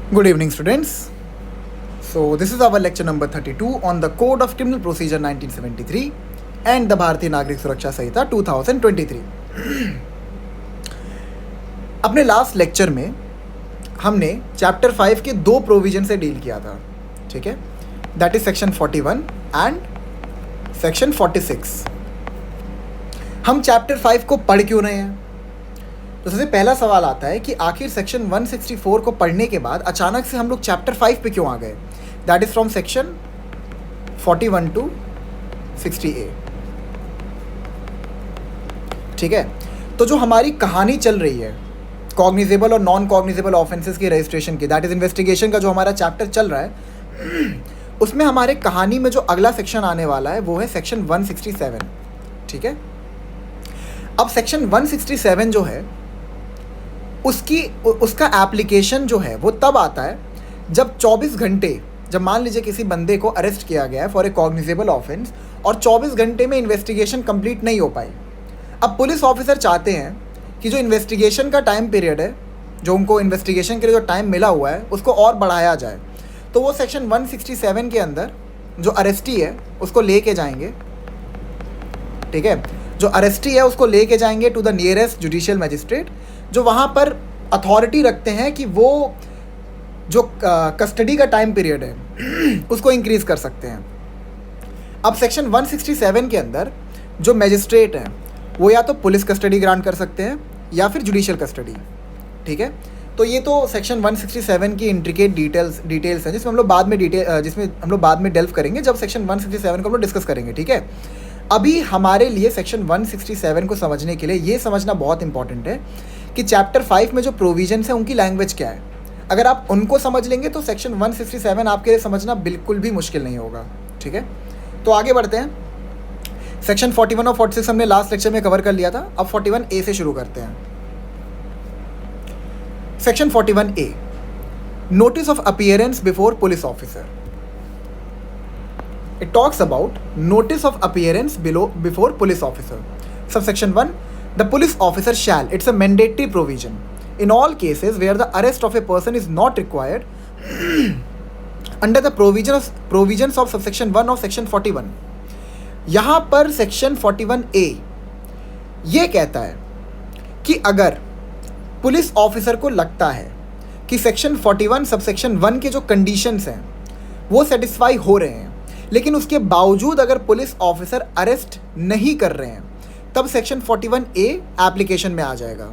Good evening, students. So, this is our lecture number 32 on the Code of Criminal Procedure 1973 and the Bharatiya Nagrik Suraksha Samhita 2023. अपने last lecture में हमने chapter 5 के दो provision से deal किया था, ठीक है, that is section 41 and section 46. हम चैप्टर 5 को पढ़ क्यों रहे हैं? तो सबसे पहला सवाल आता है कि आखिर सेक्शन 164 को पढ़ने के बाद अचानक से हम लोग चैप्टर 5 पे क्यों आ गए? That is from section 41 to 60A. ठीक है, तो जो हमारी कहानी चल रही है कॉग्निजेबल और नॉन कॉग्निजेबल ऑफेंसेस की रजिस्ट्रेशन की, दैट इज इन्वेस्टिगेशन का जो हमारा चैप्टर चल रहा है, उसमें हमारे कहानी में जो अगला सेक्शन आने वाला है वो है सेक्शन 167. ठीक है, अब सेक्शन 167 जो है उसका एप्लीकेशन जो है वो तब आता है जब 24 घंटे, जब मान लीजिए किसी बंदे को अरेस्ट किया गया है फॉर ए कॉग्निजेबल ऑफेंस और 24 घंटे में इन्वेस्टिगेशन कंप्लीट नहीं हो पाई. अब पुलिस ऑफिसर चाहते हैं कि जो इन्वेस्टिगेशन का टाइम पीरियड है, जो उनको इन्वेस्टिगेशन के लिए जो टाइम मिला हुआ है उसको और बढ़ाया जाए. तो वो सेक्शन 167 के अंदर जो अरेस्टी है उसको लेके जाएंगे. ठीक है, जो अरेस्टी है उसको लेके जाएंगे to the nearest judicial magistrate, जो वहाँ पर अथॉरिटी रखते हैं कि वो जो कस्टडी का टाइम पीरियड है उसको इंक्रीज़ कर सकते हैं. अब सेक्शन 167 के अंदर जो मजिस्ट्रेट हैं वो या तो पुलिस कस्टडी ग्रांट कर सकते हैं या फिर जुडिशियल कस्टडी. ठीक है, तो ये तो सेक्शन 167 की इंट्रिकेट डिटेल्स हैं जिसमें हम लोग बाद में डेल्व करेंगे जब सेक्शन 167 को हम लोग डिस्कस करेंगे. ठीक है, अभी हमारे लिए सेक्शन 167 को समझने के लिए ये समझना बहुत इंपॉर्टेंट है कि चैप्टर 5 में जो प्रोविजंस हैं उनकी लैंग्वेज क्या है. अगर आप उनको समझ लेंगे तो सेक्शन 167 आपके लिए समझना बिल्कुल भी मुश्किल नहीं होगा. ठीक है, तो आगे बढ़ते हैं. सेक्शन 41 और 46 हमने लास्ट लेक्चर में कवर कर लिया था. अब 41A से शुरू करते हैं. Section 41A, notice of appearance before police officer. It talks about notice of appearance before police officer. Subsection 1, the police officer shall, it's a mandatory provision, in all cases where the arrest of a person is not required under the provisions of subsection 1 of section 41. यहाँ पर section 41A ये कहता है कि अगर police officer को लगता है कि सेक्शन 41 सबसेक्शन 1 के जो कंडीशंस हैं वो सेटिस्फाई हो रहे हैं, लेकिन उसके बावजूद अगर पुलिस ऑफिसर अरेस्ट नहीं कर रहे हैं, तब सेक्शन 41A एप्लीकेशन में आ जाएगा.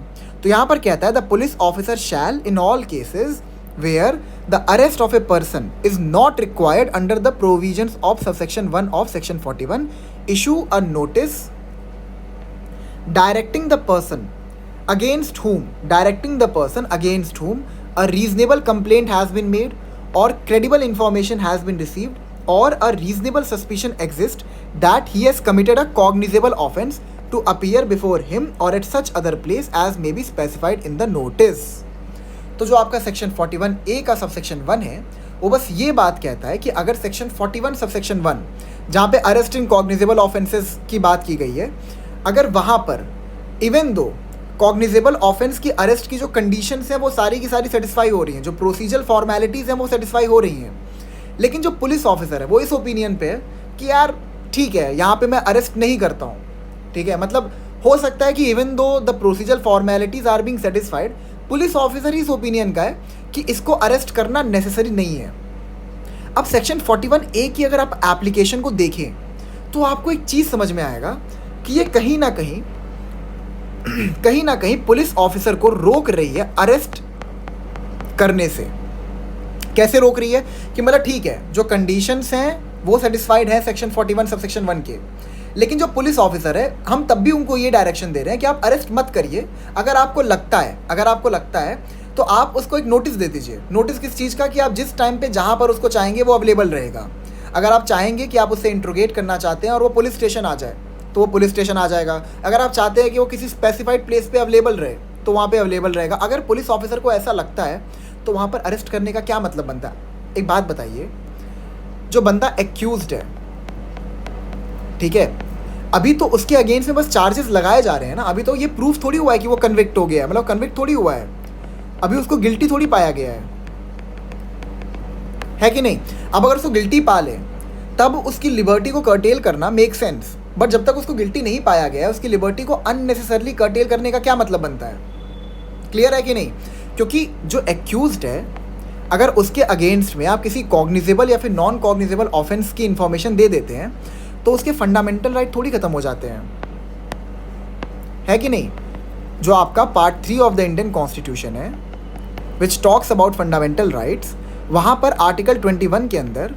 तो यहाँ पर कहता है the police officer shall in all cases where the arrest of a person is not required under the provisions of subsection 1 of section 41 issue a notice directing the person against whom a reasonable complaint has been made or credible information has been received or a reasonable suspicion exists that he has committed a cognizable offence to appear before him or at such other place as may be specified in the notice. तो जो आपका section 41A का subsection 1 है वो बस ये बात कहता है कि अगर सेक्शन 41 सबसेक्शन 1 जहाँ पे अरेस्ट इन कॉग्निजेबल ऑफेंसेस की बात की गई है, अगर वहाँ पर इवन दो कॉग्निजेबल ऑफेंस की अरेस्ट की जो कंडीशंस हैं वो सारी की सारी सेटिस्फाई हो रही हैं, जो प्रोसीजरल फॉर्मेलिटीज़ हैं वो सेटिस्फाई हो रही हैं, लेकिन जो पुलिस ऑफिसर है वो इस ओपिनियन पे है कि यार ठीक है यहाँ पे मैं अरेस्ट नहीं करता हूँ. ठीक है, मतलब हो सकता है कि even though the procedural formalities are being satisfied, police officer इस ओपिनियन का है कि इसको अरेस्ट करना नेसेसरी नहीं है. अब सेक्शन 41A की अगर आप एप्लीकेशन को देखें तो आपको एक चीज़ समझ में आएगा कि ये कहीं ना कहीं पुलिस ऑफिसर को रोक रही है अरेस्ट करने से. कैसे रोक रही है कि मतलब ठीक है जो कंडीशंस हैं वो सेटिस्फाइड है सेक्शन 41 सबसेक्शन 1 के, लेकिन जो पुलिस ऑफिसर है हम तब भी उनको ये डायरेक्शन दे रहे हैं कि आप अरेस्ट मत करिए. अगर आपको लगता है तो आप उसको एक नोटिस दे दीजिए. नोटिस किस चीज़ का? कि आप जिस टाइम पे जहाँ पर उसको चाहेंगे वो अवेलेबल रहेगा. अगर आप चाहेंगे कि आप उससे इंट्रोगेट करना चाहते हैं और वो पुलिस स्टेशन आ जाए तो वो पुलिस स्टेशन आ जाएगा. अगर आप चाहते हैं कि वो किसी स्पेसिफाइड प्लेस पे अवेलेबल रहे तो वहाँ पे अवेलेबल रहेगा. अगर पुलिस ऑफिसर को ऐसा लगता है तो वहाँ पर अरेस्ट करने का क्या मतलब बनता है? एक बात बताइए, जो बंदा एक्यूज्ड है, ठीक है, अभी तो उसके अगेंस्ट में बस चार्जेस लगाए जा रहे हैं ना, अभी तो ये प्रूफ थोड़ी हुआ है कि वो कन्विक्ट हो गया है, मतलब कन्विक्ट थोड़ी हुआ है, अभी उसको गिल्टी थोड़ी पाया गया है. है कि नहीं? अब अगर उसको गिल्टी पा ले तब उसकी लिबर्टी को कर्टेल करना मेक सेंस, बट जब तक उसको गिल्टी नहीं पाया गया है उसकी लिबर्टी को अननेसेसरली कर्टेल करने का क्या मतलब बनता है? क्लियर है कि नहीं? क्योंकि जो एक्यूज्ड है, अगर उसके अगेंस्ट में आप किसी कॉग्निजेबल या फिर नॉन कॉग्निजेबल ऑफेंस की इंफॉर्मेशन दे देते हैं तो उसके फंडामेंटल राइट थोड़ी खत्म हो जाते हैं, है कि नहीं? जो आपका part 3 of the Indian constitution है which talks about fundamental rights, वहाँ पर आर्टिकल 21 के अंदर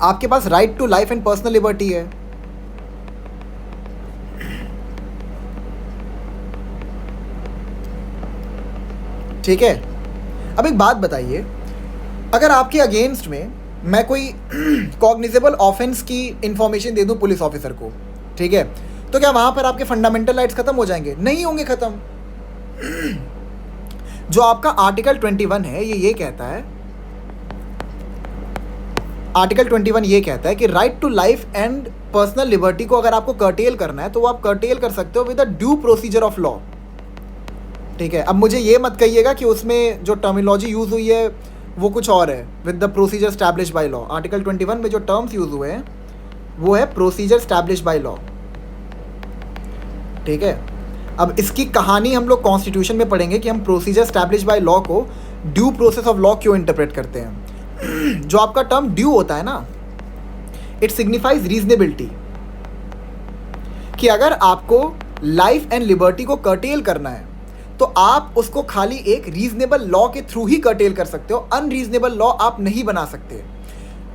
आपके पास right to life and personal liberty है। ठीक है, अब एक बात बताइए, अगर आपके अगेंस्ट में मैं कोई कॉग्निजेबल ऑफेंस की इंफॉर्मेशन दे दूं पुलिस ऑफिसर को, ठीक है, तो क्या वहां पर आपके फंडामेंटल राइट्स खत्म हो जाएंगे? नहीं होंगे खत्म। जो आपका आर्टिकल 21 है ये कहता है, आर्टिकल 21 ये कहता है कि right to life and personal liberty को अगर आपको कर्टेल करना है तो वो आप कर्टेल कर सकते हो with a due procedure of law. ठीक है, अब मुझे ये मत कहिएगा कि उसमें जो टर्मिनोलॉजी यूज़ हुई है वो कुछ और है, with the procedure establish by law. Article 21 में जो टर्म्स यूज़ हुए हैं वो है प्रोसीजर स्टैब्लिश बाय लॉ। ठीक है, अब इसकी कहानी हम लोग कॉन्स्टिट्यूशन में पढ़ेंगे कि हम प्रोसीजर स्टैब्लिश बाय लॉ को ड्यू प्रोसेस ऑफ लॉ क्यों इंटरप्रेट करते हैं। जो आपका टर्म ड्यू होता है ना, इट सिग्निफाइज रीजनेबिलिटी, कि अगर आपको लाइफ एंड लिबर्टी को कर्टेल करना है तो आप उसको खाली एक रीजनेबल लॉ के थ्रू ही कर्टेल कर सकते हो, अनरीजनेबल लॉ आप नहीं बना सकते।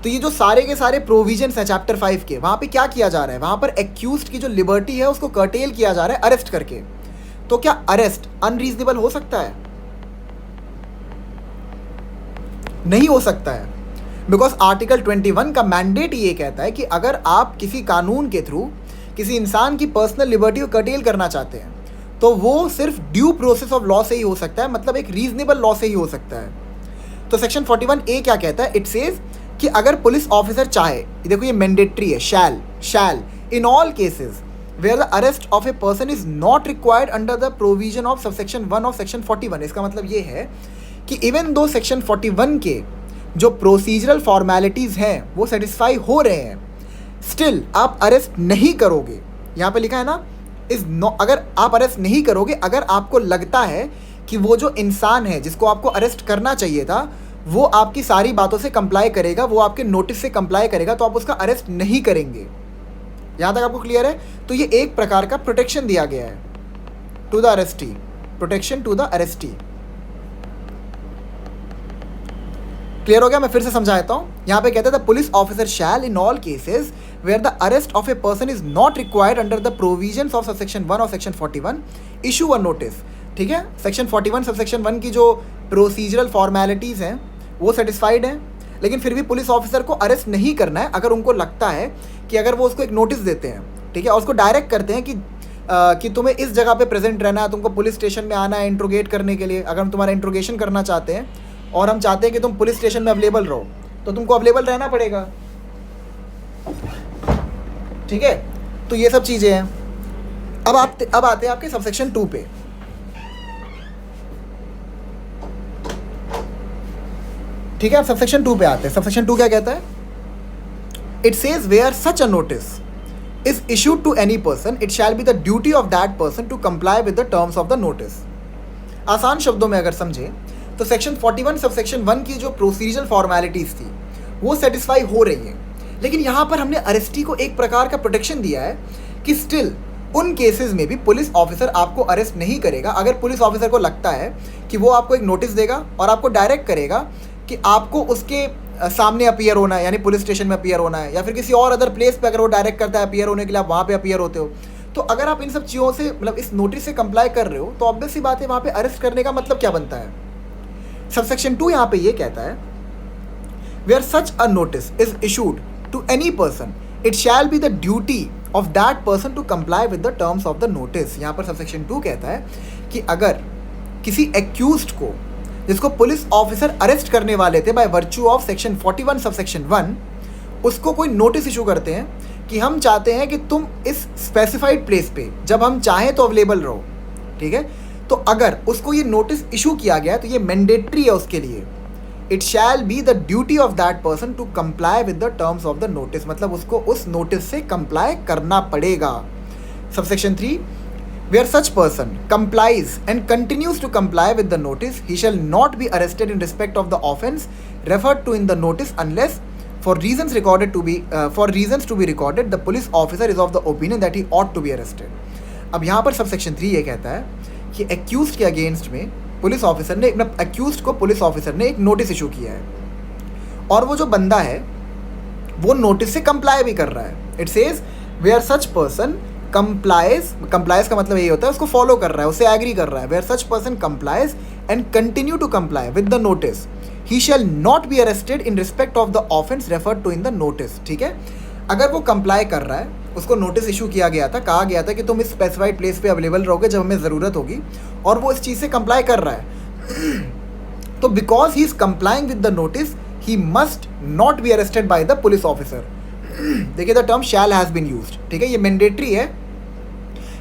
तो ये जो सारे के सारे प्रोविजंस हैं चैप्टर 5 के, वहाँ पे क्या किया जा रहा है, वहाँ पर एक्यूज्ड की जो लिबर्टी है उसको कर्टेल किया जा रहा है अरेस्ट करके। तो क्या अरेस्ट अनरीजनेबल हो सकता है? नहीं हो सकता है, बिकॉज आर्टिकल 21 का मैंडेट ये कहता है कि अगर आप किसी कानून के थ्रू किसी इंसान की पर्सनल लिबर्टी को कर्टेल करना चाहते हैं तो वो सिर्फ ड्यू प्रोसेस ऑफ लॉ से ही हो सकता है, मतलब एक रीजनेबल लॉ से ही हो सकता है। तो सेक्शन 41A क्या कहता है? इट सेज कि अगर पुलिस ऑफिसर चाहे, देखो ये मैंडेटरी है, shall in all cases where the arrest of a person is not required under the provision of subsection 1 of section 41। इसका मतलब ये है कि इवन दो सेक्शन 41 के जो प्रोसीजरल फॉर्मेलिटीज़ हैं वो सेटिस्फाई हो रहे हैं, स्टिल आप अरेस्ट नहीं करोगे। यहाँ पे लिखा है ना, अगर आप अरेस्ट नहीं करोगे अगर आपको लगता है कि वो जो इंसान है जिसको आपको अरेस्ट करना चाहिए था वो आपकी सारी बातों से कंप्लाई करेगा, वो आपके नोटिस से कंप्लाई करेगा, तो आप उसका अरेस्ट नहीं करेंगे। यहाँ तक आपको क्लियर है? तो ये एक प्रकार का प्रोटेक्शन दिया गया है to the arrestee, protection to the arrestee. Clear हो गया? मैं फिर से समझा देता हूँ। यहाँ पे कहता है the police officer shall in all cases where the arrest of a person is not required under the provisions of subsection 1 of section 41 issue a notice। ठीक है, सेक्शन 41 सबसेक्शन 1 की जो प्रोसीजरल फॉर्मेलिटीज़ हैं वो सेटिस्फाइड हैं, लेकिन फिर भी पुलिस ऑफिसर को अरेस्ट नहीं करना है अगर उनको लगता है कि अगर वो उसको एक नोटिस देते हैं, ठीक है, और उसको डायरेक्ट करते हैं कि तुम्हें इस जगह पे प्रेजेंट रहना है, तुमको पुलिस स्टेशन में आना है इंट्रोगेट करने के लिए। अगर हम तुम्हारा इंट्रोगेशन करना चाहते हैं और हम चाहते हैं कि तुम पुलिस स्टेशन में अवेलेबल रहो तो तुमको अवेलेबल रहना पड़ेगा। ठीक है, तो ये सब चीज़ें हैं। अब आते हैं आपके सबसेक्शन 2 पे। ठीक है, अब सबसेक्शन 2 पे आते हैं। सबसेक्शन 2 क्या कहता है? It says where such a notice is issued to any person it shall be the duty of that person to comply with the terms of the notice. आसान शब्दों में अगर समझे तो सेक्शन 41 सबसेक्शन 1 की जो प्रोसीजरल फॉर्मेलिटीज़ थी वो सेटिस्फाई हो रही है, लेकिन यहाँ पर हमने अरेस्टी को एक प्रकार का प्रोटेक्शन दिया है कि स्टिल उन केसेस में भी पुलिस ऑफिसर आपको अरेस्ट नहीं करेगा अगर पुलिस ऑफिसर को लगता है कि वो आपको एक नोटिस देगा और आपको डायरेक्ट करेगा कि आपको उसके सामने अपीयर होना है, यानी पुलिस स्टेशन में अपीयर होना है, या फिर किसी और अदर प्लेस पे अगर वो डायरेक्ट करता है अपीयर होने के लिए, आप वहाँ पे अपीयर होते हो। तो अगर आप इन सब चीज़ों से मतलब इस नोटिस से कंप्लाई कर रहे हो तो ऑब्वियस सी बात है वहाँ पे अरेस्ट करने का मतलब क्या बनता है। सबसेक्शन 2 यहाँ पे ये कहता है where such a notice is issued to any person it shall be the duty of that person to comply with the terms of the notice। यहाँ पर सबसेक्शन 2 कहता है कि अगर किसी एक्यूज्ड को जिसको पुलिस ऑफिसर अरेस्ट करने वाले थे by virtue of section 41 subsection 1 उसको कोई नोटिस इशू करते हैं कि हम चाहते हैं कि तुम इस स्पेसिफाइड प्लेस पे जब हम चाहें तो अवेलेबल रहो, ठीक है, तो अगर उसको ये नोटिस इशू किया गया तो ये मैंडेटरी है उसके लिए it shall be the duty of that person to comply with the terms of the notice, मतलब उसको उस नोटिस से कंप्लाई करना पड़ेगा. Subsection 3, where such person complies and continues to comply with the notice, he shall not be arrested in respect of the offence referred to in the notice unless for reasons to be recorded the police officer is of the opinion that he ought to be arrested. अब यहाँ पर subsection 3 ये कहता है कि accused के against में police officer ने, एक्यूज्ड को पुलिस ऑफिसर ने एक नोटिस इशू किया है और वो जो बंदा है वो नोटिस से कंप्लाई भी कर रहा है. It says where such person complies का मतलब यही होता है उसको फॉलो कर रहा है, उससे एग्री कर रहा है. Where such person complies and continue to comply with the notice, he shall not be arrested in respect of the offence referred to in the notice. ठीक है, अगर वो कंप्लाई कर रहा है, उसको नोटिस इशू किया गया था, कहा गया था कि तुम इस स्पेसिफाइड प्लेस पे अवेलेबल रहोगे जब हमें ज़रूरत होगी, और वो इस चीज़ से कंप्लाई कर रहा है तो because he is complying with the notice he must not be arrested by the police officer. देखिए the term shall has been used. ठीक है, ये मैंडेटरी है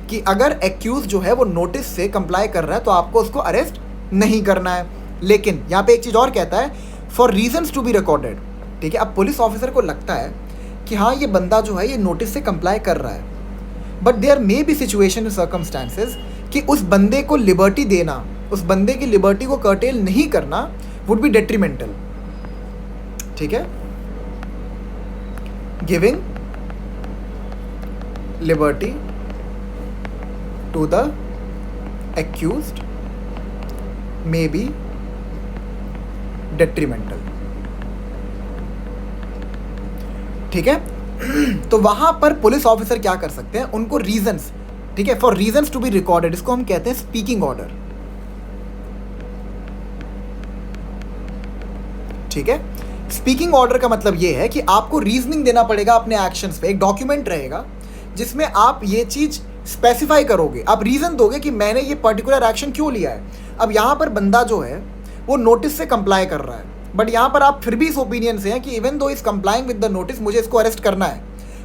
कि अगर एक्यूज जो है वो नोटिस से कंप्लाई कर रहा है तो आपको उसको अरेस्ट नहीं करना है. लेकिन यहाँ पे एक चीज़ और कहता है, for reasons to be recorded. ठीक है, अब पुलिस ऑफिसर को लगता है कि हाँ ये बंदा जो है ये नोटिस से कंप्लाई कर रहा है, but there may be situation in circumstances कि उस बंदे को लिबर्टी देना, उस बंदे की लिबर्टी को कर्टेल नहीं करना वुड बी डेट्रीमेंटल. ठीक है, giving liberty to the accused may be detrimental. ठीक है, तो वहां पर पुलिस ऑफिसर क्या कर सकते हैं, उनको रीजंस, ठीक है, for reasons to be recorded, इसको हम कहते हैं स्पीकिंग ऑर्डर. ठीक है, स्पीकिंग ऑर्डर का मतलब यह है कि आपको रीजनिंग देना पड़ेगा अपने एक्शंस पे. एक डॉक्यूमेंट रहेगा जिसमें आप ये चीज स्पेसिफाई करोगे, आप रीज़न दोगे कि मैंने ये पर्टिकुलर एक्शन क्यों लिया है. अब यहाँ पर बंदा जो है वो नोटिस से कंप्लाई कर रहा है, बट यहाँ पर आप फिर भी इस ओपिनियन से हैं कि इवन दो is complying with the notice, मुझे इसको अरेस्ट करना है.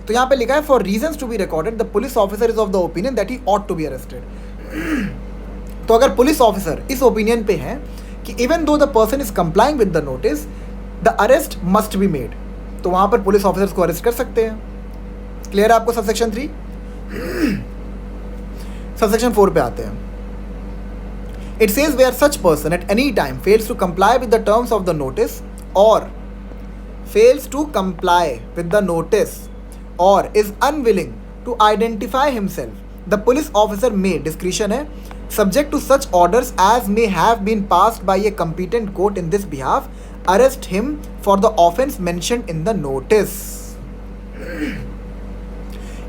तो यहाँ पे लिखा है for reasons to be recorded the police officer is of the opinion that he ought to be arrested. तो अगर पुलिस ऑफिसर इस ओपिनियन पे है कि even though the person is complying with the notice the arrest must be made, तो वहाँ पर police officers को अरेस्ट कर सकते हैं. क्लियर है आपको सबसेक्शन 3? सबसेक्शन 4 पे आते हैं. It says where such person at any time fails to comply with the terms of the notice or fails to comply with the notice or is unwilling to identify himself, the police officer may discretion है subject to such orders as may have been passed by a competent court in this behalf arrest him for the offence mentioned in the notice.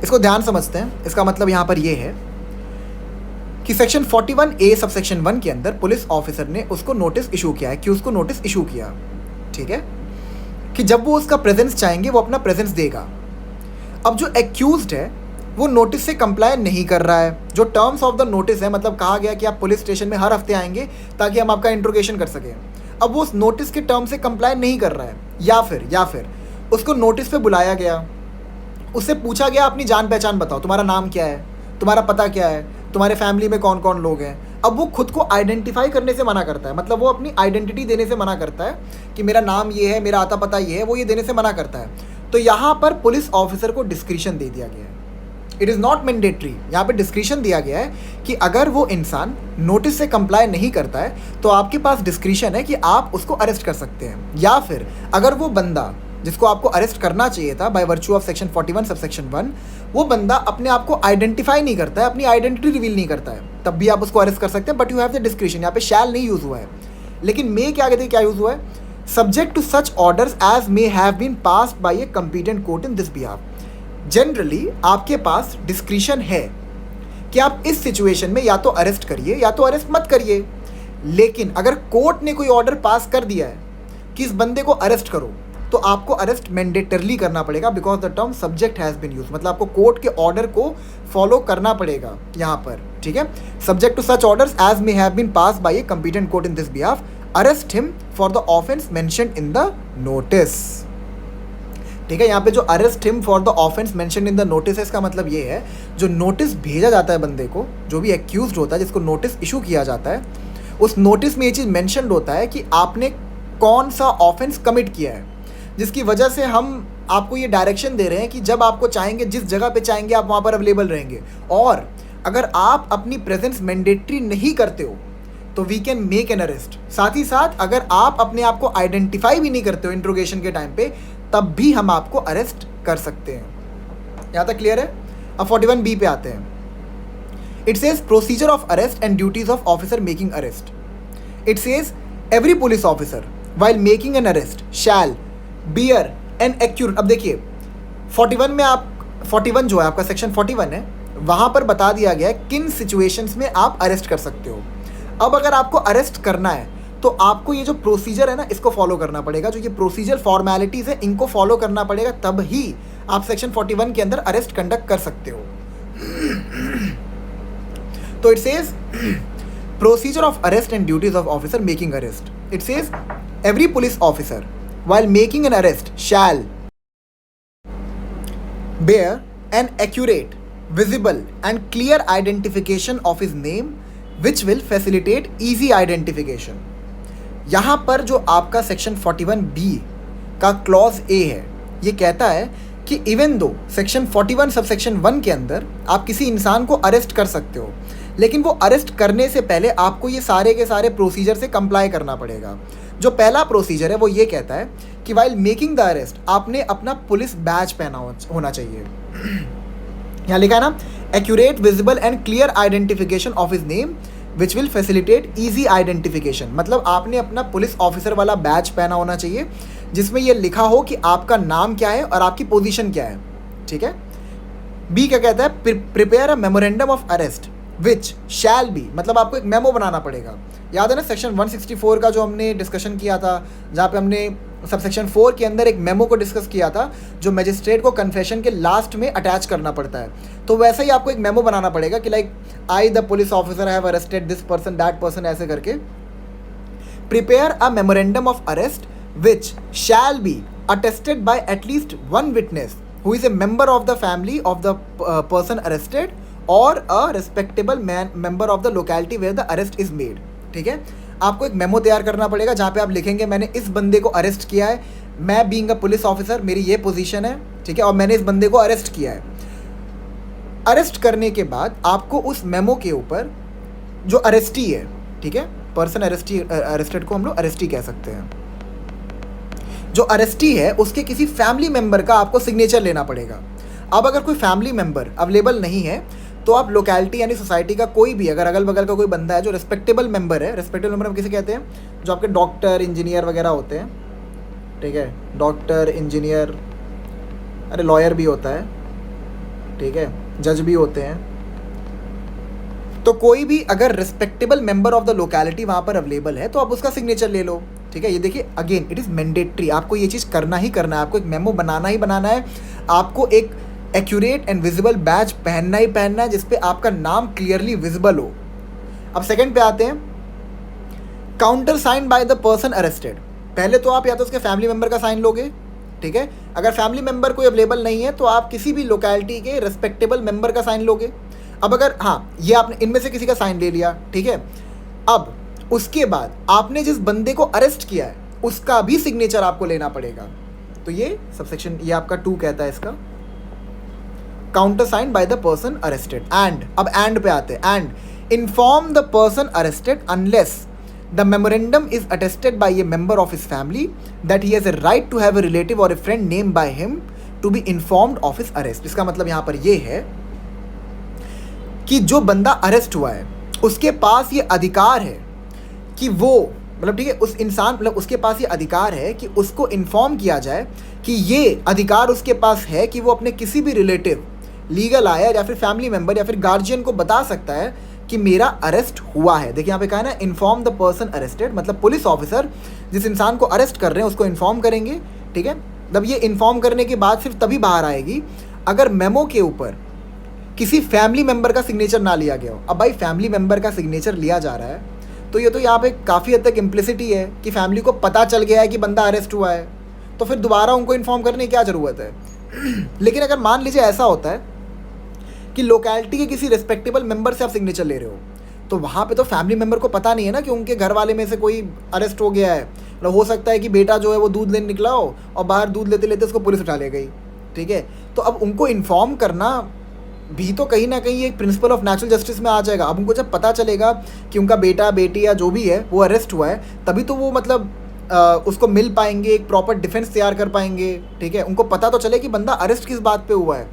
इसको ध्यान समझते हैं. इसका मतलब यहाँ पर यह है कि सेक्शन 41A सबसेक्शन 1 के अंदर पुलिस ऑफिसर ने उसको नोटिस इशू किया है, कि उसको नोटिस इशू किया. ठीक है, कि जब वो उसका प्रेजेंस चाहेंगे वो अपना प्रेजेंस देगा. अब जो एक्यूज्ड है वो नोटिस से कंप्लाई नहीं कर रहा है. जो टर्म्स ऑफ द नोटिस है, मतलब कहा गया कि आप पुलिस स्टेशन में हर हफ्ते आएंगे ताकि हम आपका इंट्रोगेशन कर सकें. अब वो उस नोटिस के टर्म से कंप्लाई नहीं कर रहा है, या फिर उसको नोटिस पे बुलाया गया, उससे पूछा गया अपनी जान पहचान बताओ, तुम्हारा नाम क्या है, तुम्हारा पता क्या है, तुम्हारे फैमिली में कौन कौन लोग हैं. अब वो खुद को आइडेंटिफाई करने से मना करता है, मतलब वो अपनी आइडेंटिटी देने से मना करता है कि मेरा नाम ये है, मेरा आता पता ये है, वो ये देने से मना करता है. तो यहाँ पर पुलिस ऑफिसर को डिस्क्रिशन दे दिया गया है. इट इज़ नॉट मैंडेटरी, यहाँ पे डिस्क्रिशन दिया गया है कि अगर वो इंसान नोटिस से कंप्लाई नहीं करता है तो आपके पास डिस्क्रिशन है कि आप उसको अरेस्ट कर सकते हैं. या फिर अगर वो बंदा जिसको आपको अरेस्ट करना चाहिए था by virtue of section 41 subsection 1, वो बंदा अपने आप को आइडेंटिफाई नहीं करता है, अपनी आइडेंटिटी रिवील नहीं करता है, तब भी आप उसको अरेस्ट कर सकते हैं. But you have the discretion. यहाँ पे शैल नहीं यूज़ हुआ है, लेकिन मे के आगे देखिए क्या यूज़ हुआ है, subject to such orders as may have been passed by a competent court in this behalf. Generally आपके पास डिस्क्रिशन है कि आप इस सिचुएशन में या तो अरेस्ट करिए या तो अरेस्ट मत करिए. लेकिन अगर कोर्ट ने कोई ऑर्डर पास कर दिया है कि इस बंदे को अरेस्ट करो, तो आपको अरेस्ट मैंडेटरली करना पड़ेगा, because the term subject has been use, मतलब आपको कोर्ट के ऑर्डर को फॉलो करना पड़ेगा यहाँ पर. ठीक है, subject to such orders as may have been passed by a competent court in this behalf arrest him for the offence mentioned in the notice. ठीक है, यहाँ पे जो arrest him for the offence mentioned in the notice है, इसका मतलब ये है जो नोटिस भेजा जाता है बंदे को, जो भी एक्यूज्ड होता है जिसको नोटिस इशू किया जाता है, उस नोटिस में ये चीज़ मेंशन्ड होता है कि आपने कौन सा ऑफेंस कमिट किया है, जिसकी वजह से हम आपको ये डायरेक्शन दे रहे हैं कि जब आपको चाहेंगे, जिस जगह पे चाहेंगे आप वहाँ पर अवेलेबल रहेंगे। और अगर आप अपनी प्रेजेंस मैंडेटरी नहीं करते हो तो we can make an arrest. साथ ही साथ अगर आप अपने आप को आइडेंटिफाई भी नहीं करते हो इंट्रोगेशन के टाइम पे, तब भी हम आपको अरेस्ट कर सकते हैं। यहाँ तक क्लियर है? अब 41B पे आते हैं। It says procedure of arrest and duties of officer making arrest. It says every police officer while making an arrest shall bear an accurate. अब देखिए 41 में आप 41 जो है आपका सेक्शन 41 है, वहाँ पर बता दिया गया है किन सिचुएशंस में आप अरेस्ट कर सकते हो। अब अगर आपको अरेस्ट करना है तो आपको ये जो प्रोसीजर है ना, इसको फॉलो करना पड़ेगा। जो ये प्रोसीजर फॉर्मेलिटीज़ है, इनको फॉलो करना पड़ेगा, तब ही आप सेक्शन 41 के अंदर अरेस्ट कंडक्ट कर सकते हो। तो it says procedure of arrest and duties of officer making arrest. It says every police officer while making an arrest shall bear an accurate, visible and clear identification of his name which will facilitate easy identification। यहाँ पर जो आपका section 41B का clause A है, ये कहता है कि इवन दो सेक्शन 41 सब सेक्शन 1 के अंदर आप किसी इंसान को अरेस्ट कर सकते हो, लेकिन वो अरेस्ट करने से पहले आपको ये सारे के सारे प्रोसीजर से कंप्लाई करना पड़ेगा। जो पहला प्रोसीजर है वो ये कहता है कि वाइल मेकिंग द अरेस्ट आपने अपना पुलिस बैज पहना होना चाहिए। यहाँ लिखा है ना, accurate, visible and clear identification of his name which will facilitate easy identification. मतलब आपने अपना पुलिस ऑफिसर वाला बैज पहना होना चाहिए जिसमें यह लिखा हो कि आपका नाम क्या है और आपकी पोजीशन क्या है। ठीक है। बी क्या कहता है, prepare a memorandum of arrest which shall B, मतलब आपको एक मेमो बनाना पड़ेगा। याद है ना सेक्शन 164 का जो हमने डिस्कशन किया था, जहाँ पे हमने सब सेक्शन 4 के अंदर एक मेमो को डिस्कस किया था जो मजिस्ट्रेट को कन्फेशन के लास्ट में अटैच करना पड़ता है। तो वैसे ही आपको एक मेमो बनाना पड़ेगा कि like I the police officer have arrested this person that person, ऐसे करके prepare a memorandum of arrest which shall be attested by at least one witness who is a member of the family of the person arrested or a respectable member of the locality where the arrest is made. ठीक है। आपको एक memo तैयार करना पड़ेगा जहाँ पे आप लिखेंगे मैंने इस बंदे को अरेस्ट किया है, मैं बीइंग अ पुलिस ऑफिसर मेरी ये पोजीशन है, ठीक है, और मैंने इस बंदे को अरेस्ट किया है। अरेस्ट करने के बाद आपको उस मेमो के ऊपर जो अरेस्टी है, ठीक है, पर्सन अरेस्टेड को हम लोग अरेस्टी कह सकते हैं, जो अरेस्टी है उसके किसी फैमिली मेम्बर का आपको सिग्नेचर लेना पड़ेगा। अब अगर कोई फैमिली मेम्बर अवेलेबल नहीं है तो आप लोकेलिटी यानी सोसाइटी का कोई भी, अगर अगल बगल का कोई बंदा है जो रिस्पेक्टेबल मेंबर है, रिस्पेक्टेबल मेंबर हम किसे कहते हैं, जो आपके डॉक्टर इंजीनियर वगैरह होते हैं, ठीक है, डॉक्टर इंजीनियर, अरे लॉयर भी होता है, ठीक है, जज भी होते हैं। तो कोई भी अगर respectable member of the locality वहाँ पर अवेलेबल है तो आप उसका सिग्नेचर ले लो। ठीक है। ये देखिए अगेन इट इज़ मैंडेटरी, आपको ये चीज़ करना ही करना है, आपको एक मेमो बनाना ही बनाना है, आपको एक एक्यूरेट एंड विजिबल बैज पहनना ही पहनना है जिसपे आपका नाम क्लियरली विजिबल हो। अब सेकंड पे आते हैं, countersign by the person arrested. पहले तो आप या तो उसके फैमिली मेंबर का साइन लोगे, ठीक है, अगर फैमिली मेंबर कोई अवेलेबल नहीं है तो आप किसी भी लोकेलिटी के रिस्पेक्टेबल मेंबर का साइन लोगे। अब अगर हाँ ये आपने इनमें से किसी का साइन ले लिया, ठीक है, अब उसके बाद आपने जिस बंदे को अरेस्ट किया है उसका भी सिग्नेचर आपको लेना पड़ेगा। तो ये सबसेक्शन ये आपका 2 कहता है इसका, countersign by the person arrested. And अब एंड पे आते हैं, and inform the person arrested unless the memorandum is attested by a member of his family that he has a right to have a relative or a friend name by him to be informed of his arrest. इसका मतलब यहाँ पर ये है कि जो बंदा arrest हुआ है उसके पास ये अधिकार है कि वो, मतलब ठीक है, उस इंसान मतलब उसके पास ये अधिकार है कि उसको इन्फॉर्म किया जाए, कि ये अधिकार उसके पास है कि वो अपने किसी भी रिलेटिव, लीगल आयर या फिर फैमिली मेंबर या फिर गार्जियन को बता सकता है कि मेरा अरेस्ट हुआ है। देखिए यहाँ पे कहा है ना, इन्फॉर्म द पर्सन अरेस्टेड, मतलब पुलिस ऑफिसर जिस इंसान को अरेस्ट कर रहे हैं उसको इन्फॉर्म करेंगे। ठीक है। तब ये इन्फॉर्म करने के बाद सिर्फ तभी बाहर आएगी अगर मेमो के ऊपर किसी फैमिली मेंबर का सिग्नेचर ना लिया गया हो। अब भाई फैमिली मेंबर का सिग्नेचर लिया जा रहा है तो ये तो यहाँ पे काफ़ी हद तक इम्प्लिसिटी है कि फैमिली को पता चल गया है कि बंदा अरेस्ट हुआ है, तो फिर दोबारा उनको इन्फॉर्म करने की क्या ज़रूरत है। लेकिन अगर मान लीजिए ऐसा होता है कि लोकेलिटी के किसी रिस्पेक्टेबल मेंबर से आप सिग्नेचर ले रहे हो, तो वहाँ पे तो फैमिली मेंबर को पता नहीं है ना कि उनके घर वाले में से कोई अरेस्ट हो गया है, मतलब हो सकता है कि बेटा जो है वो दूध लेने निकला हो और बाहर दूध लेते लेते उसको पुलिस उठा ले गई, ठीक है। तो अब उनको इन्फॉर्म करना भी तो कहीं ना कहीं एक प्रिंसिपल ऑफ नेचुरल जस्टिस में आ जाएगा। अब उनको जब पता चलेगा कि उनका बेटा बेटी या जो भी है वो अरेस्ट हुआ है, तभी तो वो मतलब उसको मिल पाएंगे, एक प्रॉपर डिफेंस तैयार कर पाएंगे, ठीक है। उनको पता तो चले कि बंदा अरेस्ट किस बात पे हुआ है।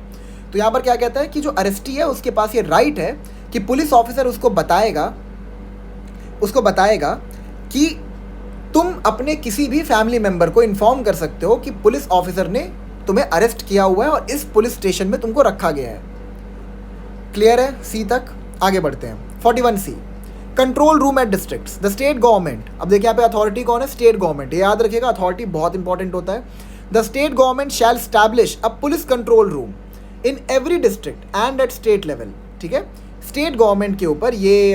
तो यहाँ पर क्या कहता है कि जो अरेस्टी है उसके पास ये राइट है कि पुलिस ऑफिसर उसको बताएगा कि तुम अपने किसी भी फैमिली मेम्बर को इन्फॉर्म कर सकते हो कि पुलिस ऑफिसर ने तुम्हें अरेस्ट किया हुआ है और इस पुलिस स्टेशन में तुमको रखा गया है। क्लियर है सी तक? आगे बढ़ते हैं। 41C, control room at districts. The state government, अब देखिए यहाँ पे अथॉरिटी कौन है? State government. ये याद रखिएगा, अथॉरिटी बहुत इंपॉर्टेंट होता है। The state government shall establish a police control room in every district and at state level, ठीक है। स्टेट गवर्नमेंट के ऊपर ये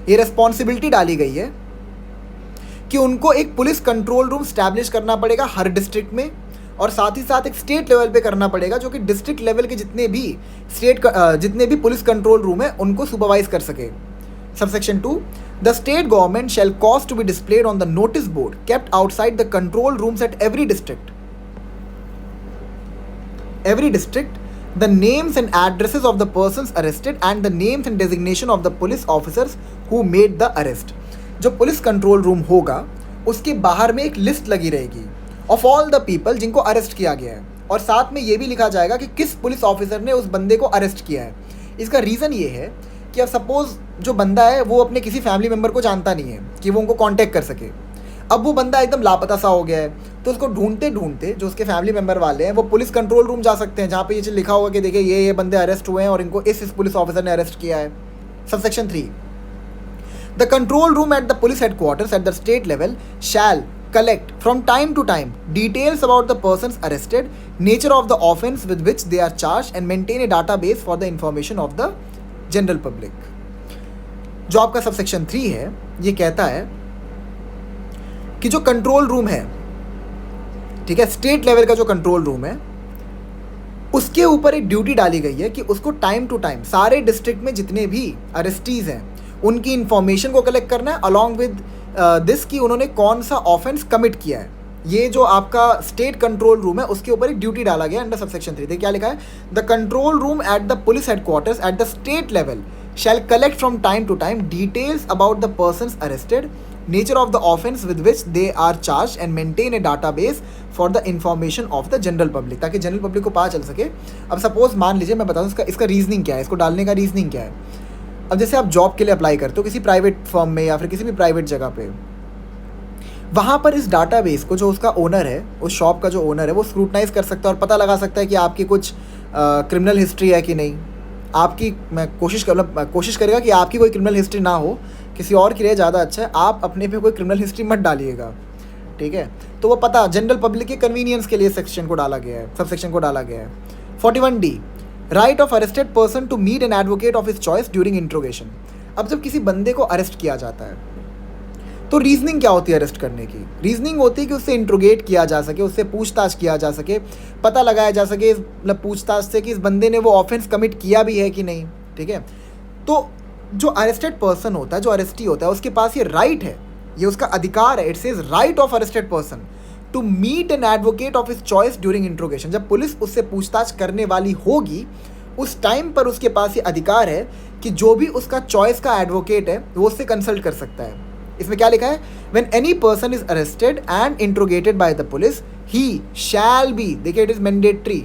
रिस्पॉन्सिबिलिटी डाली गई है कि उनको एक पुलिस कंट्रोल रूम स्टैब्लिश करना पड़ेगा हर डिस्ट्रिक्ट में, और साथ ही साथ एक स्टेट लेवल पे करना पड़ेगा जो कि डिस्ट्रिक्ट लेवल के जितने भी पुलिस कंट्रोल रूम है उनको सुपरवाइज कर सके। Subsection 2, the state government shall cause to be displayed on the notice board kept outside the control rooms at every district the names and addresses of the persons arrested and the names and designation of the police officers who made the arrest। जो police control room होगा उसके बाहर में एक list लगी रहेगी of all the people जिनको arrest किया गया है, और साथ में ये भी लिखा जाएगा कि किस पुलिस ऑफिसर ने उस बंदे को अरेस्ट किया है। इसका रीज़न ये है कि अब सपोज़ जो बंदा है वो अपने किसी फैमिली मेम्बर को जानता नहीं है कि वो उनको कॉन्टैक्ट कर सके। अब वो बंदा एकदम लापता सा हो गया है, तो उसको ढूंढते ढूंढते जो उसके फैमिली मेम्बर वाले हैं वो पुलिस कंट्रोल रूम जा सकते हैं जहाँ पे ये चीज़ लिखा होगा कि देखिए ये बंदे अरेस्ट हुए हैं और इनको इस पुलिस ऑफिसर ने अरेस्ट किया है। Subsection 3, the control room at the police headquarters at the state level shall collect from time to time details about the persons arrested, nature of the offense with which they are charged and maintain a database for the information of the general public। जो आपका subsection 3 है ये कहता है कि जो control room है, ठीक है, स्टेट लेवल का जो कंट्रोल रूम है उसके ऊपर एक ड्यूटी डाली गई है कि उसको टाइम टू टाइम सारे डिस्ट्रिक्ट में जितने भी अरेस्टीज हैं उनकी इंफॉर्मेशन को कलेक्ट करना है अलॉन्ग विद दिस कि उन्होंने कौन सा ऑफेंस कमिट किया है। ये जो आपका स्टेट कंट्रोल रूम है उसके ऊपर एक ड्यूटी डाला गया अंडर सबसेक्शन 3। देखिए क्या लिखा है, the control room at the police headquarters at the state level shall collect from time to time details about the persons arrested, nature of the offence with which they are charge and maintain a database for the information of the general public, ताकि general public को पता चल सके। अब suppose मान लीजिए मैं बताऊँ इसका रीजनिंग क्या है, इसको डालने का रीजनिंग क्या है। अब जैसे आप जॉब के लिए अप्लाई करते हो किसी प्राइवेट फर्म में या फिर किसी भी प्राइवेट जगह पे, वहाँ पर इस डाटाबेस को जो उसका ओनर है, उस शॉप का जो ओनर है वो स्क्रूटनाइज कर सकता है और पता लगा सकता है कि आपकी कुछ क्रिमिनल हिस्ट्री है कि नहीं। आपकी कोशिश करेगा कि आपकी कोई क्रिमिनल हिस्ट्री ना हो, किसी और के लिए ज़्यादा अच्छा है आप अपने पे कोई क्रिमिनल हिस्ट्री मत डालिएगा, ठीक है। तो वो पता जनरल पब्लिक के कन्वीनियंस के लिए सेक्शन को डाला गया है, सबसेक्शन को डाला गया है। 41D, right of arrested person to meet an advocate of his choice during interrogation. अब जब किसी बंदे को अरेस्ट किया जाता है तो रीजनिंग क्या होती है अरेस्ट करने की? रीजनिंग होती है कि उससे इंट्रोगेट किया जा सके, उससे पूछताछ किया जा सके, पता लगाया जा सके मतलब पूछताछ से कि इस बंदे ने वो ऑफेंस कमिट किया भी है कि नहीं, ठीक है। तो जो अरेस्टेड पर्सन होता है, जो अरेस्टी होता है, उसके पास ये राइट है, ये उसका अधिकार है। It says right of arrested person to meet an advocate of his choice during interrogation. जब पुलिस उससे पूछताछ करने वाली होगी उस टाइम पर उसके पास ये अधिकार है कि जो भी उसका चॉइस का एडवोकेट है वो उससे कंसल्ट कर सकता है। इसमें क्या लिखा है, when any person is arrested and interrogated by the police he shall be, देखिए इट इज मैंडेटरी,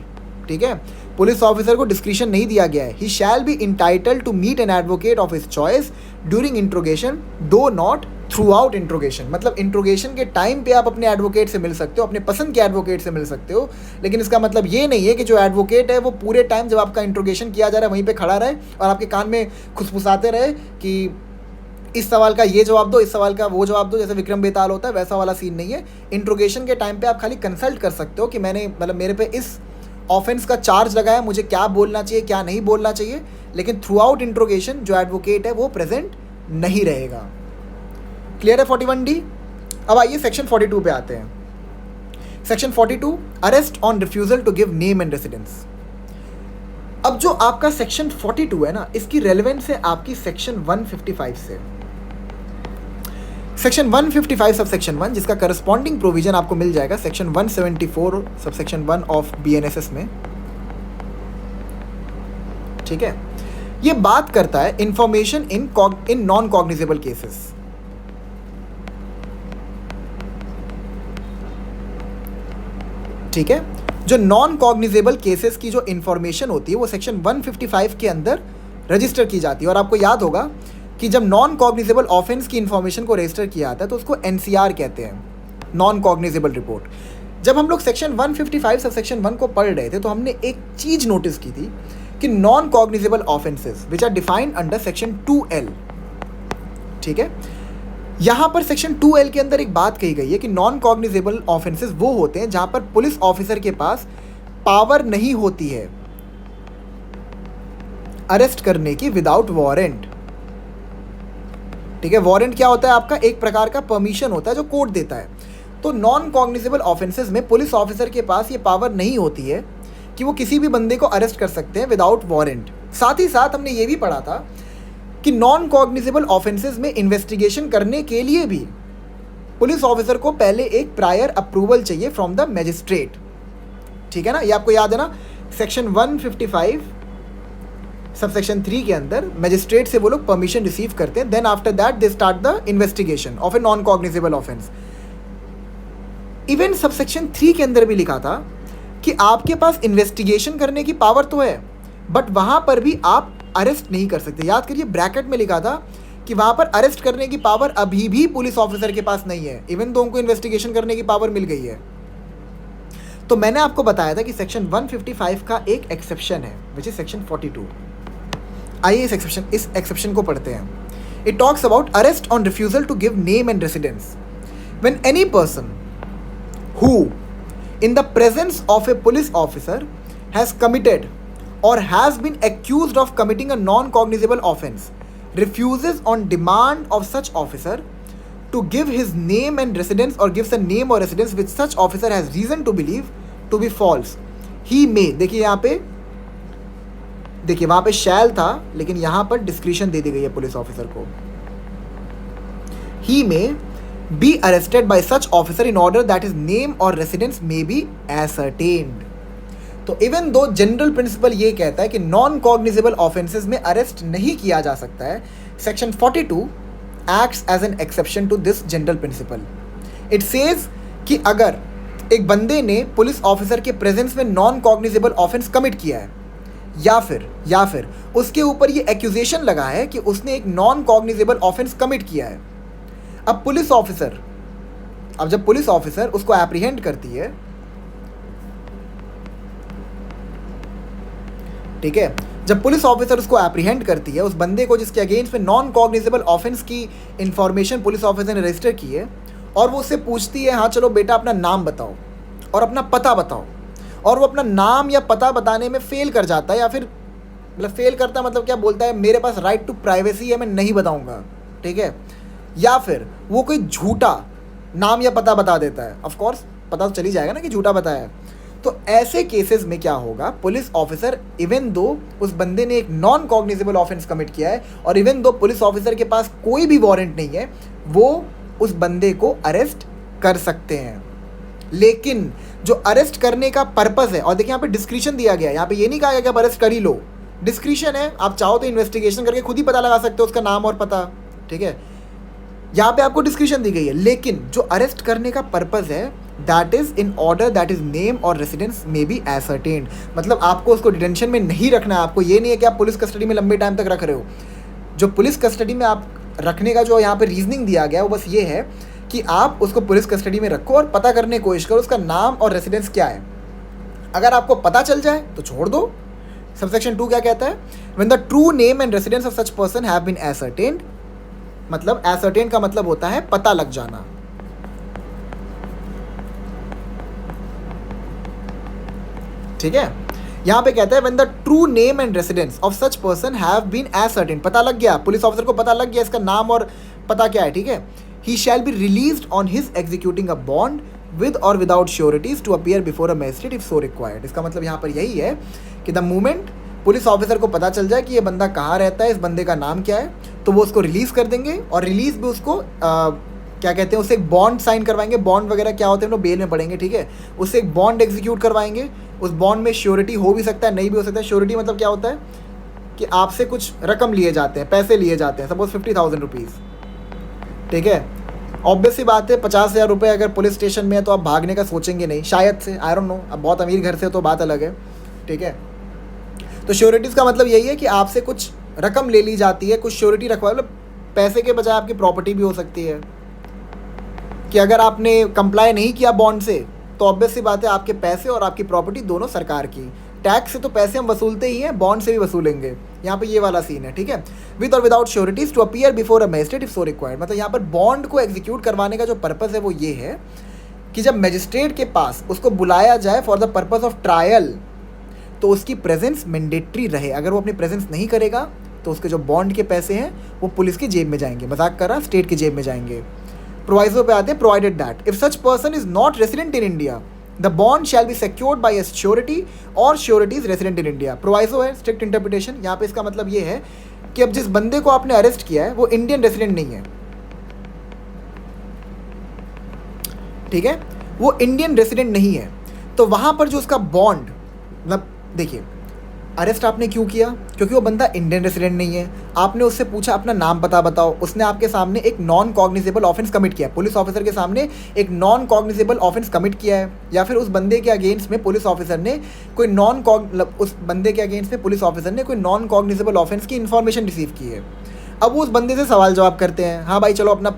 ठीक है, पुलिस ऑफिसर को डिस्क्रिशन नहीं दिया गया है। He shall be entitled to meet an advocate of his choice during interrogation though not throughout interrogation. मतलब interrogation के टाइम पे आप अपने एडवोकेट से मिल सकते हो, अपने पसंद के एडवोकेट से मिल सकते हो, लेकिन इसका मतलब ये नहीं है कि जो एडवोकेट है वो पूरे टाइम जब आपका इंट्रोगेशन किया जा रहा है वहीं पे खड़ा रहे और आपके कान में खुसफुसाते रहे कि इस सवाल का ये जवाब दो, इस सवाल का वो जवाब दो, जैसे विक्रम बेताल होता है वैसा वाला सीन नहीं है। इंट्रोगेशन के टाइम पे आप खाली कंसल्ट कर सकते हो कि मैंने मतलब मेरे पे इस ऑफेंस का चार्ज लगा है, मुझे क्या बोलना चाहिए क्या नहीं बोलना चाहिए, लेकिन थ्रू आउट इंट्रोगेशन जो एडवोकेट है वो प्रेजेंट नहीं रहेगा। क्लियर है 41D? अब आइए सेक्शन 42 पे आते हैं। Section 42, arrest on refusal to give name and residence. अब जो आपका सेक्शन 42 है ना, इसकी रेलेवेंस है आपकी सेक्शन 155 से। सेक्शन 155 सब सेक्शन 1, जिसका करस्पॉन्डिंग प्रोविजन आपको मिल जाएगा section 174 sub section 1 of BNSS में, ठीक है। ये बात करता है information in non cognizable cases. ठीक है, जो नॉन कॉग्निजेबल केसेस की जो इंफॉर्मेशन होती है वो सेक्शन 155 के अंदर रजिस्टर की जाती है। और आपको याद होगा कि जब नॉन कॉग्निजेबल ऑफेंस की इंफॉर्मेशन को रजिस्टर किया जाता है तो उसको NCR कहते हैं, नॉन कॉग्निजेबल रिपोर्ट। जब हम लोग सेक्शन 155 सब सेक्शन 1 को पढ़ रहे थे तो हमने एक चीज नोटिस की थी कि non cognizable offences which are defined under section 2L, ठीक है। यहां पर सेक्शन 2L के अंदर एक बात कही गई है कि नॉन कॉग्निजेबल ऑफेंसेस वो होते हैं जहां पर पुलिस ऑफिसर के पास पावर नहीं होती है अरेस्ट करने की विदाउट वारंट, ठीक है। वारंट क्या होता है? आपका एक प्रकार का परमिशन होता है जो कोर्ट देता है। तो नॉन कॉग्निजेबल ऑफेंसेस में पुलिस ऑफिसर के पास ये पावर नहीं होती है कि वो किसी भी बंदे को अरेस्ट कर सकते हैं विदाउट वारंट। साथ ही साथ हमने ये भी पढ़ा था कि नॉन कॉग्निजेबल ऑफेंसेस में इन्वेस्टिगेशन करने के लिए भी पुलिस ऑफिसर को पहले एक प्रायर अप्रूवल चाहिए फ्रॉम द मैजिस्ट्रेट, ठीक है ना। ये आपको याद है ना, सेक्शन 155 सब सेक्शन 3 के अंदर मैजिस्ट्रेट से वो लोग परमिशन रिसीव करते हैं, then after that they start the investigation of a non cognizable offence. Even subsection 3 के अंदर भी लिखा था कि आपके पास इन्वेस्टिगेशन करने की पावर तो है बट वहां पर भी आप अरेस्ट नहीं कर सकते। याद करिए, ब्रैकेट में लिखा था कि वहां पर अरेस्ट करने की पावर अभी भी पुलिस ऑफिसर के पास नहीं है, इवन तो उनको इन्वेस्टिगेशन करने की पावर मिल गई है। तो मैंने आपको बताया था कि सेक्शन 155 का एक एक्सेप्शन है विच इज सेक्शन 42। आइए इस एक्सेप्शन को पढ़ते हैं। It talks about arrest on refusal to give name and residence when any person who in the presence of a police officer has committed or has been accused of committing a non-cognizable offense refuses on demand of such officer to give his name and residence or gives a name or residence which such officer has reason to believe to be false, he may, देखिए यहाँ पे, देखिए वहाँ पे shall था लेकिन यहाँ पर discretion दे दी गई है पुलिस ऑफिसर को, he may be arrested by such officer in order that his name or residence may be ascertained। तो इवन दो जनरल प्रिंसिपल ये कहता है कि नॉन कॉग्निजेबल ऑफेंसेस में अरेस्ट नहीं किया जा सकता है, section 42 acts as an exception to this general principle. It says कि अगर एक बंदे ने पुलिस ऑफिसर के प्रेजेंस में नॉन कॉग्निजेबल ऑफेंस कमिट किया है या फिर उसके ऊपर ये एक्यूजेशन लगा है कि उसने एक नॉन कॉग्निजेबल ऑफेंस कमिट किया है। अब जब पुलिस ऑफिसर उसको एप्रीहेंड करती है, ठीक है, जब पुलिस ऑफिसर उसको एप्रीहेंड करती है, उस बंदे को जिसके अगेंस्ट में नॉन कॉग्निजेबल ऑफेंस की इंफॉर्मेशन पुलिस ऑफिसर ने रजिस्टर की है, और वो उससे पूछती है हाँ चलो बेटा अपना नाम बताओ और अपना पता बताओ, और वो अपना नाम या पता बताने में फेल कर जाता है, या फिर मतलब फेल करता मतलब क्या बोलता है, मेरे पास राइट टू प्राइवेसी है मैं नहीं बताऊंगा, ठीक है, या फिर वो कोई झूठा नाम या पता बता देता है, ऑफ कोर्स पता तो चली जाएगा ना कि झूठा बताया है। तो ऐसे केसेस में क्या होगा, पुलिस ऑफिसर इवन दो उस बंदे ने एक नॉन कॉग्निजेबल ऑफेंस कमिट किया है और इवन दो पुलिस ऑफिसर के पास कोई भी वारंट नहीं है, वो उस बंदे को अरेस्ट कर सकते हैं। लेकिन जो अरेस्ट करने का पर्पस है, और देखिए यहाँ पे डिस्क्रिशन दिया गया है, यहाँ पे ये नहीं कहा गया कि आप अरेस्ट कर ही लो, डिस्क्रिशन है, आप चाहो तो इन्वेस्टिगेशन करके खुद ही पता लगा सकते हो उसका नाम और पता, ठीक है, यहाँ पे आपको डिस्क्रिप्शन दी गई है। लेकिन जो अरेस्ट करने का पर्पस है that is in order that is name और रेसिडेंस मे बी एसर्टेन्ड, मतलब आपको उसको डिटेंशन में नहीं रखना है। आपको ये नहीं है कि आप पुलिस कस्टडी में लंबे टाइम तक रख रहे हो। जो पुलिस कस्टडी में आप रखने का जो यहाँ पे रीजनिंग दिया गया है वो बस ये है कि आप उसको पुलिस कस्टडी में रखो और पता करने की कोशिश करो उसका नाम और रेसिडेंस क्या है। अगर आपको पता चल जाए तो छोड़ दो। सबसेक्शन 2 क्या कहता है, when the true name and residence of such person have been ascertained, मतलब एसर्टेन का मतलब होता है पता लग जाना, ठीक है। यहां पे कहता है when the true name and residence of such person have been ascertain, पता लग गया, पुलिस ऑफिसर को पता लग गया इसका नाम और पता क्या है, ठीक है, he shall be released on his executing a bond with और without sureties to appear before a magistrate if so required. इसका मतलब यहां पर यही है कि द मोमेंट पुलिस ऑफिसर को पता चल जाए कि ये बंदा कहाँ रहता है, इस बंदे का नाम क्या है, तो वो उसको रिलीज़ कर देंगे, और रिलीज़ भी उसको क्या कहते हैं, उससे एक बॉन्ड साइन करवाएंगे। बॉन्ड वगैरह क्या होते हैं हम लोग बेल में पढ़ेंगे, ठीक है। उससे एक बॉन्ड एग्जीक्यूट करवाएंगे। उस बॉन्ड में श्योरिटी हो भी सकता है, नहीं भी हो सकता है। श्योरिटी मतलब क्या होता है कि आपसे कुछ रकम लिए जाते हैं, पैसे लिए जाते हैं, सपोज 50,000 रुपीज़, ठीक है। ऑब्वियस सी बात है 50,000 रुपये अगर पुलिस स्टेशन में है तो आप भागने का सोचेंगे नहीं, शायद से, आई डोंट नो। अब बहुत अमीर घर से तो बात अलग है, ठीक है। तो श्योरिटीज़ का मतलब यही है कि आपसे कुछ रकम ले ली जाती है, कुछ श्योरिटी रखवा, मतलब पैसे के बजाय आपकी प्रॉपर्टी भी हो सकती है। कि अगर आपने कंप्लाई नहीं किया बॉन्ड से तो ऑब्वियस सी बात है आपके पैसे और आपकी प्रॉपर्टी दोनों सरकार की। टैक्स से तो पैसे हम वसूलते ही हैं, बॉन्ड से भी वसूलेंगे। यहाँ पे ये वाला सीन है, ठीक है। विद और without sureties to appear before a magistrate if so required. मतलब यहाँ पर बॉन्ड को एग्जीक्यूट करवाने का जो पर्पज़ है वो ये है कि जब मजिस्ट्रेट के पास उसको बुलाया जाए for the purpose of trial तो उसकी प्रेजेंस मैंडेटरी रहे। अगर वो अपनी प्रेजेंस नहीं करेगा तो उसके जो बॉन्ड के पैसे हैं वो पुलिस की जेब में जाएंगे, मजाक कर रहा, स्टेट की जेब में जाएंगे। प्रोवाइजो पे आते हैं, provided that if such person is not resident in India the bond shall be secured by a surety or surety is resident in India. Proviso है, स्ट्रिक्ट इंटरप्रिटेशन। यहाँ पे इसका मतलब ये है कि अब जिस बंदे को आपने अरेस्ट किया है वो इंडियन रेसिडेंट नहीं है, ठीक है, वो इंडियन रेसिडेंट नहीं है। तो वहाँ पर जो उसका बॉन्ड, मतलब देखिए अरेस्ट आपने क्यों किया, क्योंकि वो बंदा इंडियन रेसिडेंट नहीं है। आपने उससे पूछा अपना नाम पता बताओ, उसने आपके सामने एक नॉन कॉग्निजेबल ऑफेंस कमिट किया है, पुलिस ऑफिसर के सामने एक नॉन कॉग्निजेबल ऑफेंस कमिट किया है, या फिर उस बंदे के अगेंस्ट में पुलिस ऑफिसर ने कोई उस बंदे के अगेंस्ट में पुलिस ऑफिसर ने कोई नॉन कॉग्निजेबल ऑफेंस की इन्फॉर्मेशन रिसीव की है। अब वो उस बंदे से सवाल जवाब करते हैं, हाँ भाई चलो अपना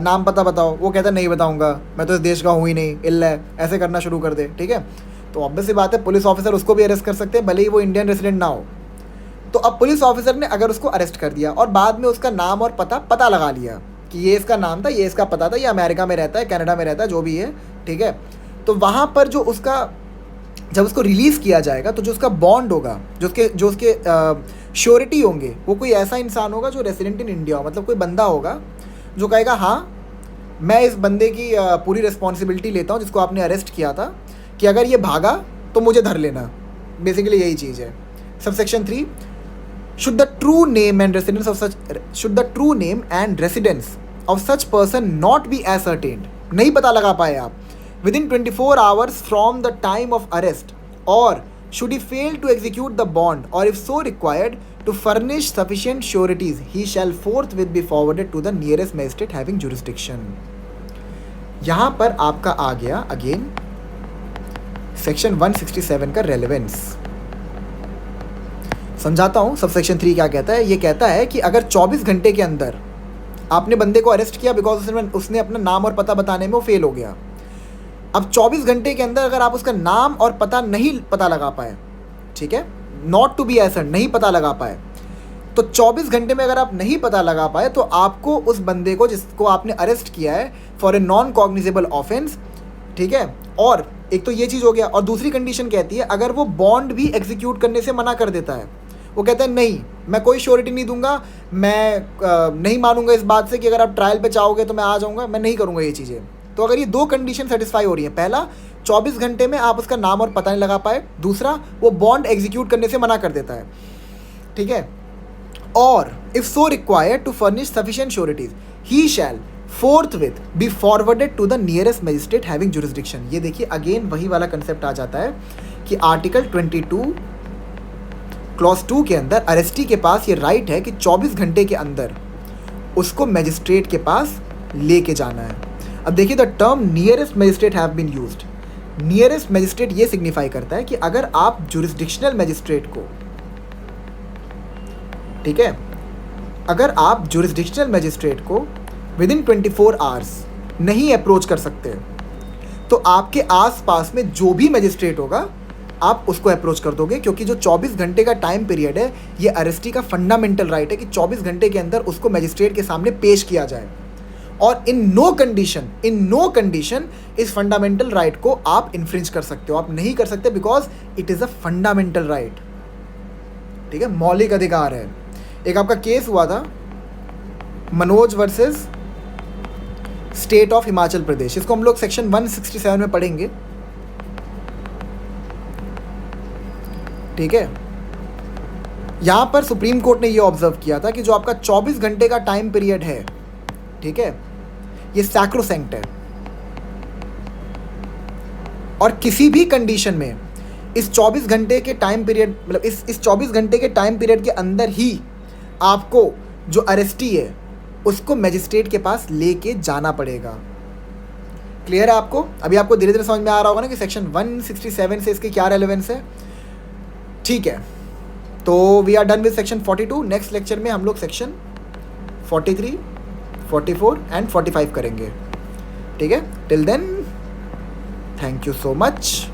नाम पता बताओ। वो कहता है नहीं बताऊँगा, मैं तो इस देश का हूँ ही नहीं, इल्ला है, ऐसे करना शुरू कर दे, ठीक है। तो ऑब्वियस सी बात है पुलिस ऑफिसर उसको भी अरेस्ट कर सकते हैं भले ही वो इंडियन रेसिडेंट ना हो। तो अब पुलिस ऑफिसर ने अगर उसको अरेस्ट कर दिया और बाद में उसका नाम और पता लगा लिया कि ये इसका नाम था, ये इसका पता था, ये अमेरिका में रहता है, कनाडा में रहता है, जो भी है, ठीक है। तो वहाँ पर जो उसका, जब उसको रिलीज़ किया जाएगा तो जो उसका बॉन्ड होगा, जो उसके श्योरिटी होंगे, वो कोई ऐसा इंसान होगा जो रेसिडेंट इन इंडिया हो। मतलब कोई बंदा होगा जो कहेगा हाँ मैं इस बंदे की पूरी रिस्पॉन्सिबिलिटी लेता हूँ जिसको आपने अरेस्ट किया था, कि अगर ये भागा तो मुझे धर लेना। बेसिकली यही चीज़ है। Subsection 3, should the true name and residence of such person not be ascertained, नहीं पता लगा पाए आप, within 24 hours from the time of arrest, or should he fail to execute the bond, or if so required to furnish sufficient sureties, he shall forthwith be forwarded to the nearest magistrate having jurisdiction। यहाँ पर आपका आ गया again section 167 का relevance. समझाता हूँ subsection 3 क्या कहता है। ये कहता है कि अगर 24 घंटे के अंदर आपने बंदे को अरेस्ट किया बिकॉज उसने अपना नाम और पता बताने में वो फेल हो गया। अब 24 घंटे के अंदर अगर आप उसका नाम और पता नहीं पता लगा पाए, ठीक है, नॉट टू बी एसर्ड, नहीं पता लगा पाए, तो 24 घंटे में अगर आप नहीं पता लगा पाए तो आपको उस बंदे को जिसको आपने अरेस्ट किया है for a non cognizable offence, ठीक है, और एक तो ये चीज़ हो गया, और दूसरी कंडीशन कहती है अगर वो बॉन्ड भी एग्जीक्यूट करने से मना कर देता है, वो कहता है नहीं मैं कोई श्योरिटी नहीं दूंगा, मैं नहीं मानूंगा इस बात से कि अगर आप ट्रायल पे चाहोगे तो मैं आ जाऊंगा, मैं नहीं करूंगा ये चीज़ें। तो अगर ये 2 कंडीशन सेटिस्फाई हो रही है, पहला 24 घंटे में आप उसका नाम और पता नहीं लगा पाए, दूसरा वो बॉन्ड एग्जीक्यूट करने से मना कर देता है, ठीक है, और if so required to furnish sufficient sureties he shall forthwith be forwarded to the nearest magistrate having jurisdiction। ये देखिए अगेन वही वाला कंसेप्ट आ जाता है कि आर्टिकल 22 क्लॉज 2 के अंदर अरेस्टी के पास ये राइट है कि 24 घंटे के अंदर उसको मैजिस्ट्रेट के पास लेके जाना है। अब देखिए the term nearest magistrate have been used. Nearest magistrate ये सिग्निफाई करता है कि अगर आप जुरिस्डिक्शनल मैजिस्ट्रेट को, ठीक है, अगर आप जुरिस्डिक्शनल मैजिस्ट्रेट को विद इन 24 आवर्स नहीं अप्रोच कर सकते तो आपके आसपास में जो भी मैजिस्ट्रेट होगा आप उसको अप्रोच कर दोगे, क्योंकि जो 24 घंटे का टाइम पीरियड है ये अरेस्टी का फंडामेंटल राइट है कि 24 घंटे के अंदर उसको मैजिस्ट्रेट के सामने पेश किया जाए, और इन नो कंडीशन इस फंडामेंटल राइट को आप इन्फ्रिंज कर सकते हो। आप नहीं कर सकते because it is a fundamental right, ठीक है, मौलिक अधिकार है। एक आपका केस हुआ था Manoj versus state of Himachal Pradesh, इसको हम लोग सेक्शन 167 में पढ़ेंगे, ठीक है। यहां पर सुप्रीम कोर्ट ने ये ऑब्जर्व किया था कि जो आपका 24 घंटे का टाइम पीरियड है, ठीक है, ये सैक्रोसैंक्ट है। और किसी भी कंडीशन में इस 24 घंटे के टाइम पीरियड, मतलब इस 24 घंटे के टाइम पीरियड के अंदर ही आपको जो अरेस्टी है उसको मैजिस्ट्रेट के पास लेके जाना पड़ेगा। क्लियर है आपको? अभी आपको धीरे धीरे समझ में आ रहा होगा ना कि सेक्शन 167 से इसकी क्या रेलेवेंस है। ठीक है, तो we are done with section 42। Next lecture में हम लोग सेक्शन 43, 44 एंड 45 करेंगे। ठीक है, till then thank you so much.